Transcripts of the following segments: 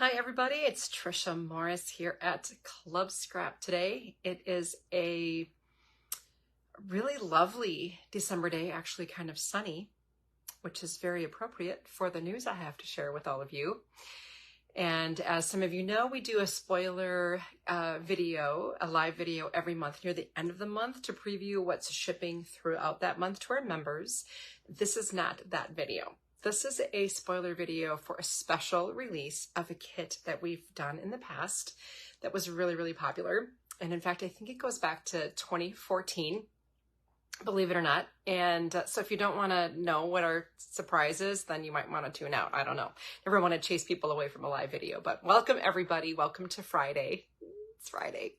Hi everybody, it's Trisha Morris here at Club Scrap today. It is a really lovely December day, actually kind of sunny, which is very appropriate for the news I have to share with all of you. And as some of you know, we do a spoiler video, a live video every month near the end of the month to preview what's shipping throughout that month to our members. This is not that video. This is a spoiler video for a special release of a kit that we've done in the past that was really, really popular. And in fact, I think it goes back to 2014, believe it or not. And so if you don't want to know what our surprise is, then you might want to tune out. I don't know. Never want to chase people away from a live video, but welcome everybody. Welcome to Friday. It's Friday.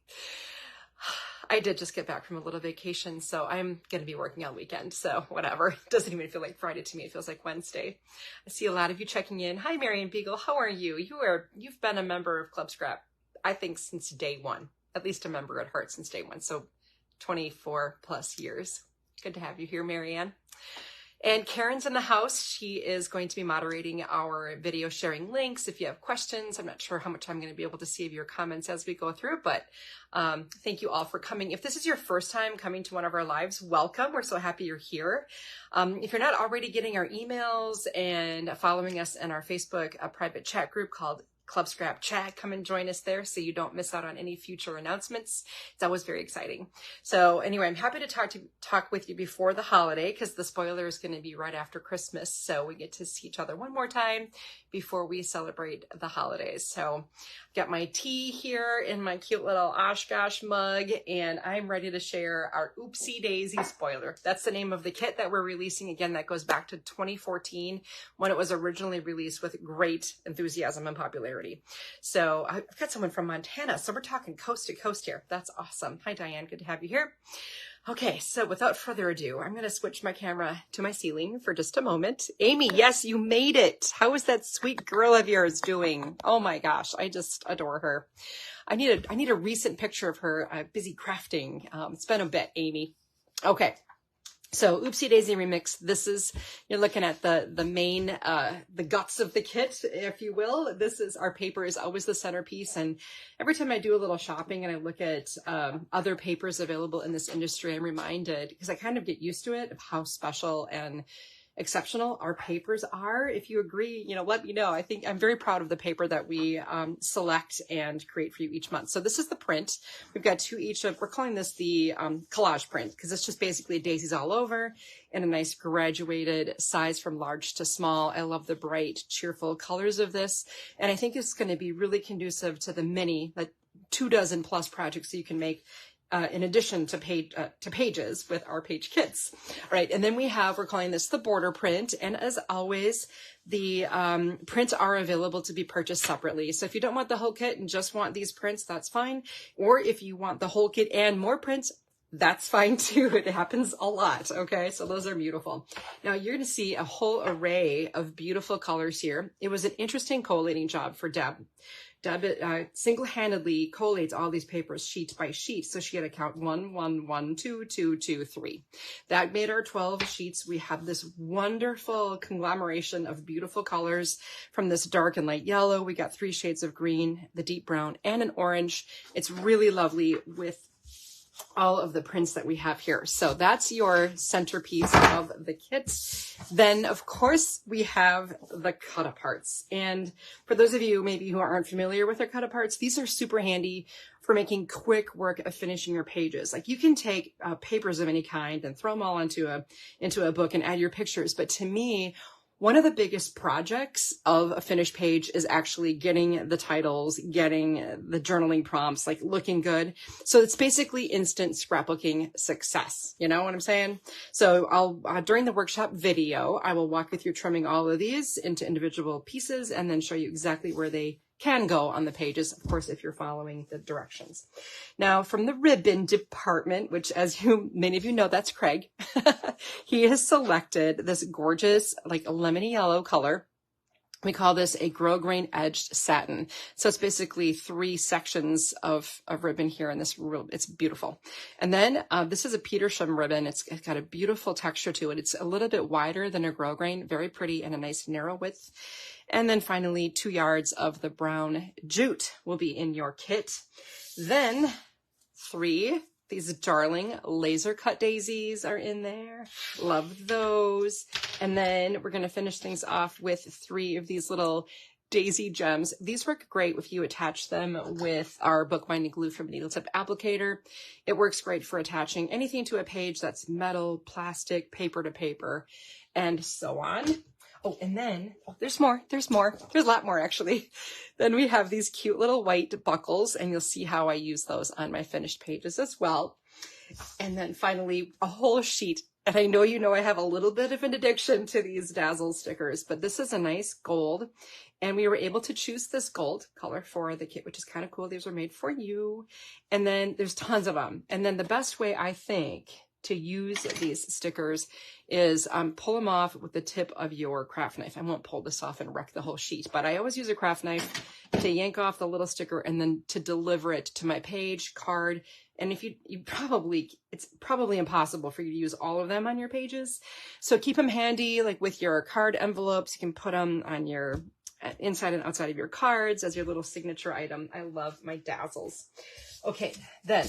I did just get back from a little vacation, so I'm going to be working all weekend, so whatever. It doesn't even feel like Friday to me. It feels like Wednesday. I see a lot of you checking in. Hi, Marion Beagle. How are you? You've been a member of Club Scrap, I think, since day one. At least a member at heart since day one, so 24 plus years. Good to have you here, Marianne. And Karen's in the house. She is going to be moderating our video sharing links. If you have questions, I'm not sure how much I'm going to be able to see of your comments as we go through, but thank you all for coming. If this is your first time coming to one of our lives, welcome. We're so happy you're here. If you're not already getting our emails and following us in our Facebook private chat group called Club Scrap Chat, come and join us there so you don't miss out on any future announcements. It's always very exciting. So anyway, I'm happy to talk with you before the holiday because the spoiler is going to be right after Christmas. So we get to see each other one more time before we celebrate the holidays. So I've got my tea here in my cute little Oshkosh mug, and I'm ready to share our Oopsie Daisy spoiler. That's the name of the kit that we're releasing. Again, that goes back to 2014 when it was originally released with great enthusiasm and popularity. So I've got someone from Montana, so we're talking coast to coast here. That's awesome. Hi, Diane. Good to have you here. Okay, so without further ado, I'm going to switch my camera to my ceiling for just a moment. Amy, yes, you made it. How is that sweet girl of yours doing? Oh my gosh, I just adore her. I need a recent picture of her busy crafting. It's been a bit, Amy. Okay. So Oopsie Daisy Remix, this is, you're looking at the main, the guts of the kit, if you will. This is, our paper is always the centerpiece. And every time I do a little shopping and I look at other papers available in this industry, I'm reminded, because I kind of get used to it, of how special and exceptional our papers are. If you agree, let me know. I think I'm very proud of the paper that we select and create for you each month. So this is the print. We've got two each of, we're calling this the collage print because it's just basically daisies all over in a nice graduated size from large to small. I love the bright, cheerful colors of this. And I think it's going to be really conducive to the many, 24 plus projects that you can make in addition to pages with our page kits. All right, and then we're calling this the border print. And as always, the prints are available to be purchased separately. So if you don't want the whole kit and just want these prints, that's fine. Or if you want the whole kit and more prints, that's fine too. It happens a lot. Okay, so those are beautiful. Now you're going to see a whole array of beautiful colors here. It was an interesting collating job for Deb. Deb single-handedly collates all these papers sheet by sheet. So she had to count 1, 1, 1, 2, 2, 2, 3. That made our 12 sheets. We have this wonderful conglomeration of beautiful colors from this dark and light yellow. We got 3 shades of green, the deep brown, and an orange. It's really lovely with all of the prints that we have here. So that's your centerpiece of the kit. Then, of course, we have the cut-aparts. And for those of you maybe who aren't familiar with our cut-aparts, these are super handy for making quick work of finishing your pages. Like you can take papers of any kind and throw them all into a book and add your pictures. But to me, one of the biggest projects of a finished page is actually getting the titles, getting the journaling prompts, like looking good. So it's basically instant scrapbooking success. You know what I'm saying? So I'll, during the workshop video, I will walk you through trimming all of these into individual pieces and then show you exactly where they can go on the pages, of course, if you're following the directions. Now, from the ribbon department, which as many of you know, that's Craig, he has selected this gorgeous, like lemony yellow color. We call this a grosgrain edged satin. So it's basically 3 sections of ribbon here in this real, it's beautiful. And then this is a Petersham ribbon. It's got a beautiful texture to it. It's a little bit wider than a grosgrain, very pretty, and a nice narrow width. And then finally 2 yards of the brown jute will be in your kit. Then 3 these darling laser cut daisies are in there. Love those. And then we're going to finish things off with 3 of these little daisy gems. These work great if you attach them with our bookbinding glue from Needle Tip Applicator. It works great for attaching anything to a page that's metal, plastic, paper to paper, and so on. Oh, and then, oh, there's more. There's a lot more actually. Then we have these cute little white buckles, and you'll see how I use those on my finished pages as well. And then finally, a whole sheet. And I know you know I have a little bit of an addiction to these Dazzle stickers, but this is a nice gold. And we were able to choose this gold color for the kit, which is kind of cool. These were made for you. And then there's tons of them. And then the best way I think to use these stickers is pull them off with the tip of your craft knife. I won't pull this off and wreck the whole sheet, but I always use a craft knife to yank off the little sticker and then to deliver it to my page, card. And if it's probably impossible for you to use all of them on your pages. So keep them handy, like with your card envelopes. You can put them on your inside and outside of your cards as your little signature item. I love my Dazzles. Okay, then,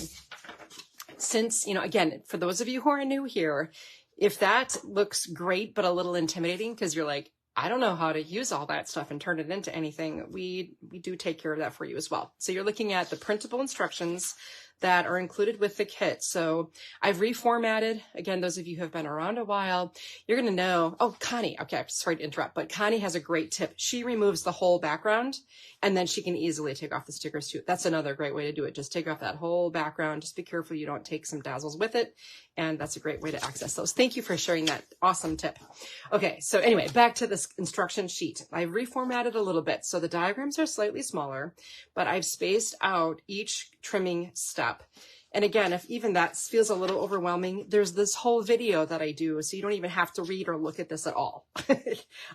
since, you know, again, for those of you who are new here, if that looks great but a little intimidating because you're like, I don't know how to use all that stuff and turn it into anything, we do take care of that for you as well. So you're looking at the printable instructions that are included with the kit. So I've reformatted, again, those of you who have been around a while, you're going to know, oh, Connie, okay, sorry to interrupt, but Connie has a great tip. She removes the whole background and then she can easily take off the stickers too. That's another great way to do it. Just take off that whole background. Just be careful you don't take some Dazzles with it. And that's a great way to access those. Thank you for sharing that awesome tip. Okay, so anyway, back to this instruction sheet. I've reformatted a little bit. So the diagrams are slightly smaller, but I've spaced out each trimming step. And again, if even that feels a little overwhelming, there's this whole video that I do, so you don't even have to read or look at this at all.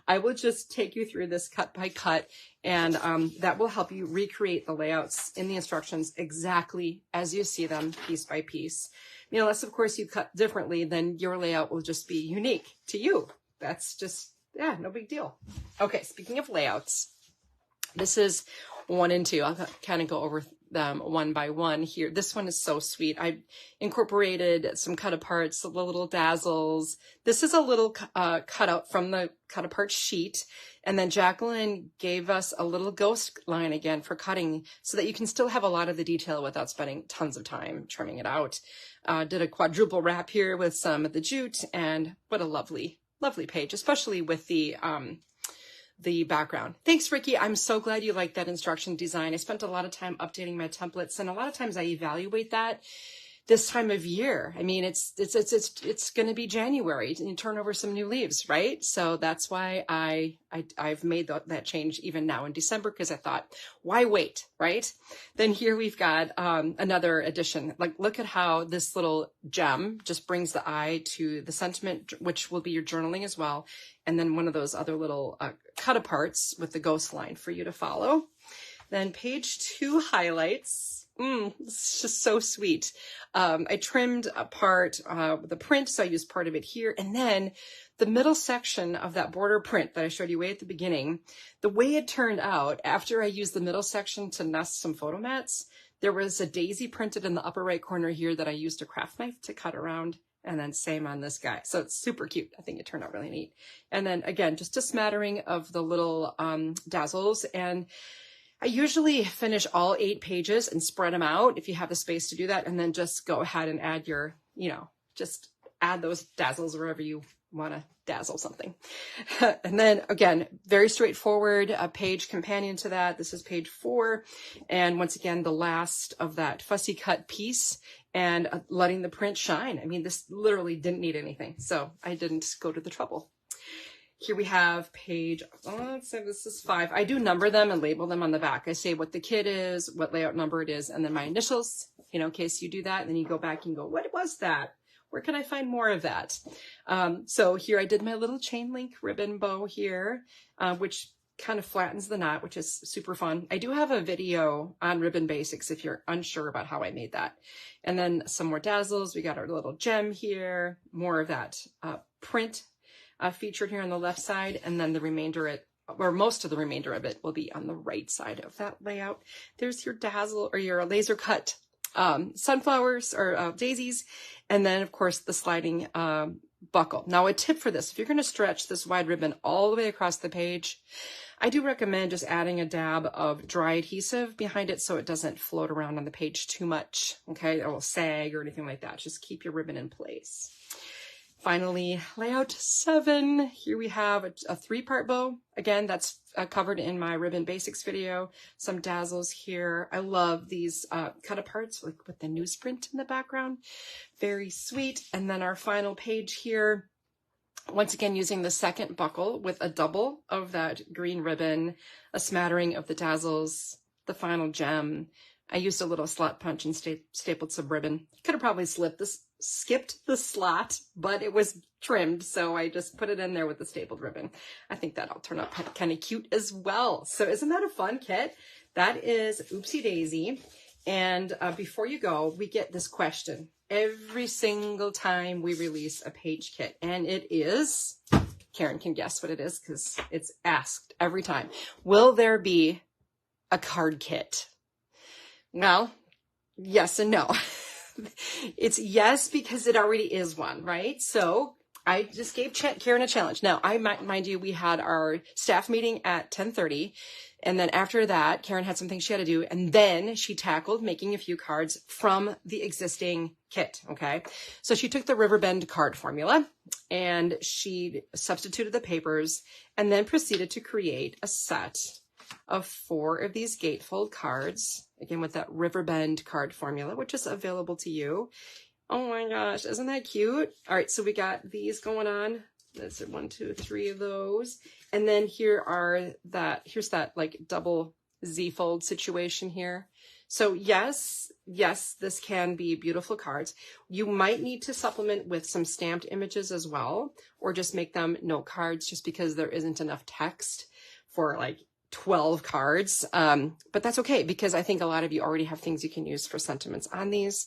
I will just take you through this cut by cut, and that will help you recreate the layouts in the instructions exactly as you see them, piece by piece. You know, unless of course you cut differently, then your layout will just be unique to you. That's just, yeah, no big deal. Okay, speaking of layouts, this is 1 and 2. I'll kind of go over them one by one here. This one is so sweet. I incorporated some cut aparts, the little Dazzles. This is a little cutout from the cut apart sheet. And then Jacqueline gave us a little ghost line again for cutting so that you can still have a lot of the detail without spending tons of time trimming it out. Did a quadruple wrap here with some of the jute, and what a lovely, lovely page, especially with the background. Thanks, Ricky. I'm so glad you like that instruction design. I spent a lot of time updating my templates, and a lot of times I evaluate that this time of year. I mean, it's going to be January and you turn over some new leaves, right? So that's why I've made that change even now in December, because I thought, why wait, right? Then here we've got another addition. Like, look at how this little gem just brings the eye to the sentiment, which will be your journaling as well. And then one of those other little cut aparts with the ghost line for you to follow. Then page 2 highlights. It's just so sweet. I trimmed apart the print, so I used part of it here. And then the middle section of that border print that I showed you way at the beginning, the way it turned out after I used the middle section to nest some photo mats, there was a daisy printed in the upper right corner here that I used a craft knife to cut around. And then same on this guy. So it's super cute. I think it turned out really neat. And then again, just a smattering of the little Dazzles. And I usually finish all 8 pages and spread them out if you have the space to do that. And then just go ahead and add your, just add those Dazzles wherever you want to dazzle something. And then again, very straightforward, a page companion to that. This is page 4. And once again, the last of that fussy cut piece and letting the print shine. I mean, this literally didn't need anything, so I didn't go to the trouble. Here we have page, let's say this is 5. I do number them and label them on the back. I say what the kit is, what layout number it is, and then my initials, in case you do that. And then you go back and go, what was that? Where can I find more of that? So here I did my little chain link ribbon bow here, which kind of flattens the knot, which is super fun. I do have a video on ribbon basics if you're unsure about how I made that. And then some more dazzles. We got our little gem here, more of that print featured here on the left side, and then the remainder, or most of the remainder of it will be on the right side of that layout. There's your dazzle or your laser cut sunflowers or daisies, and then of course the sliding buckle. Now a tip for this, if you're going to stretch this wide ribbon all the way across the page, I do recommend just adding a dab of dry adhesive behind it so it doesn't float around on the page too much, okay? It will sag or anything like that. Just keep your ribbon in place. Finally, layout 7. Here we have a 3-part bow. Again, that's covered in my ribbon basics video. Some dazzles here. I love these cut aparts like with the newsprint in the background. Very sweet. And then our final page here, once again, using the second buckle with a double of that green ribbon, a smattering of the dazzles, the final gem. I used a little slot punch and stapled some ribbon. Could have probably skipped the slot, but it was trimmed, so I just put it in there with the stapled ribbon. I think that'll turn out kind of cute as well. So isn't that a fun kit? That is Oopsie Daisy. And before you go, we get this question every single time we release a page kit, and it is, Karen can guess what it is because it's asked every time. Will there be a card kit? Well, yes and no. It's yes because it already is one, right? So I just gave Karen a challenge. Now, mind you, we had our staff meeting at 10:30, and then after that, Karen had something she had to do, and then she tackled making a few cards from the existing kit, okay? So she took the Riverbend card formula, and she substituted the papers, and then proceeded to create a set of 4 of these gatefold cards, again with that Riverbend card formula, which is available to you. Oh my gosh, isn't that cute? All right, so we got these going on. That's 1, 2, 3 of those. And then here's that like double Z fold situation here. So yes, this can be beautiful cards. You might need to supplement with some stamped images as well, or just make them note cards just because there isn't enough text for like 12 cards. But that's okay because I think a lot of you already have things you can use for sentiments on these.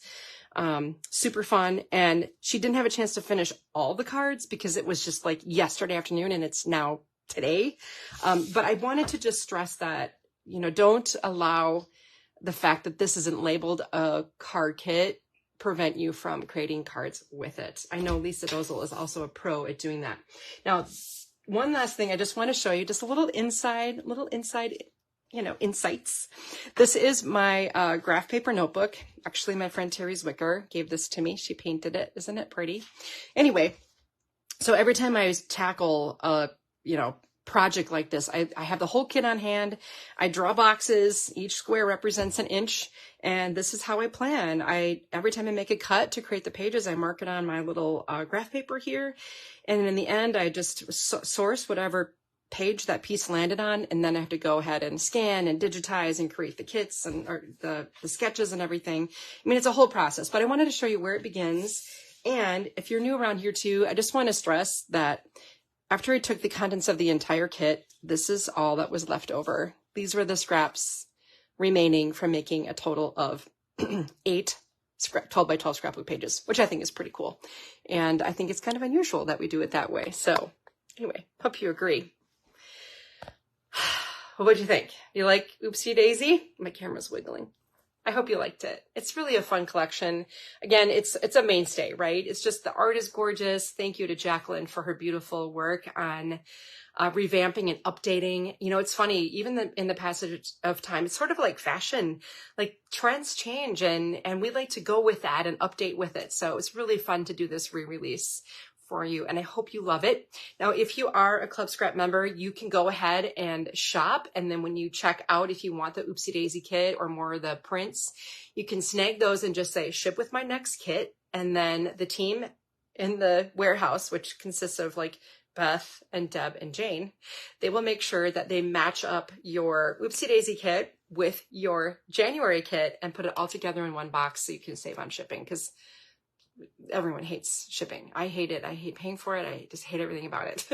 Super fun. And she didn't have a chance to finish all the cards because it was just like yesterday afternoon and it's now today. But I wanted to just stress that, you know, don't allow the fact that this isn't labeled a card kit prevent you from creating cards with it. I know Lisa Dozel is also a pro at doing that. Now, one last thing I just want to show you, just a little inside, you know, insights. This is my graph paper notebook. Actually, my friend Terry Zwicker gave this to me. She painted it. Isn't it pretty? Anyway, so every time I tackle a, you know, project like this, I have the whole kit on hand. I draw boxes. Each square represents an inch. And this is how I plan. Every time I make a cut to create the pages, I mark it on my little graph paper here. And in the end, I just source whatever page that piece landed on, and then I have to go ahead and scan and digitize and create the kits and or the sketches and everything. I mean, it's a whole process, but I wanted to show you where it begins. And if you're new around here too, I just want to stress that after I took the contents of the entire kit, this is all that was left over. These were the scraps remaining from making a total of 8 12 by 12 scrapbook pages, which I think is pretty cool. And I think it's kind of unusual that we do it that way. So anyway, hope you agree. What do you think? You like Oopsie Daisy? My camera's wiggling. I hope you liked it. It's really a fun collection. Again, it's a mainstay, right? It's just the art is gorgeous. Thank you to Jacqueline for her beautiful work on revamping and updating. You know, it's funny, even in the passage of time, it's sort of like fashion, like trends change and we like to go with that and update with it. So it's really fun to do this re-release for you, and I hope you love it. Now, if you are a Club Scrap member, you can go ahead and shop, and then when you check out, if you want the Oopsie Daisy kit or more of the prints, you can snag those and just say, ship with my next kit, and then the team in the warehouse, which consists of like Beth and Deb and Jane, they will make sure that they match up your Oopsie Daisy kit with your January kit and put it all together in one box so you can save on shipping, because everyone hates shipping. I hate it. I hate paying for it. I just hate everything about it.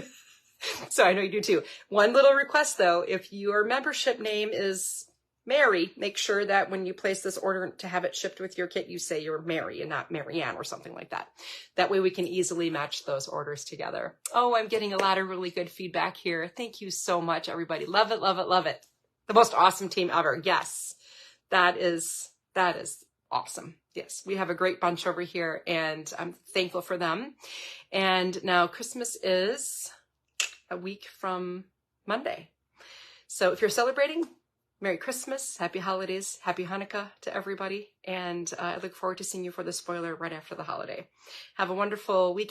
So I know you do too. One little request though, if your membership name is Mary, make sure that when you place this order to have it shipped with your kit, you say you're Mary and not Marianne or something like that. That way we can easily match those orders together. Oh, I'm getting a lot of really good feedback here. Thank you so much, everybody. Love it, love it, love it. The most awesome team ever. Yes, that is awesome. Yes, we have a great bunch over here and I'm thankful for them. And now Christmas is a week from Monday. So if you're celebrating, Merry Christmas, Happy Holidays, Happy Hanukkah to everybody. And I look forward to seeing you for the spoiler right after the holiday. Have a wonderful week.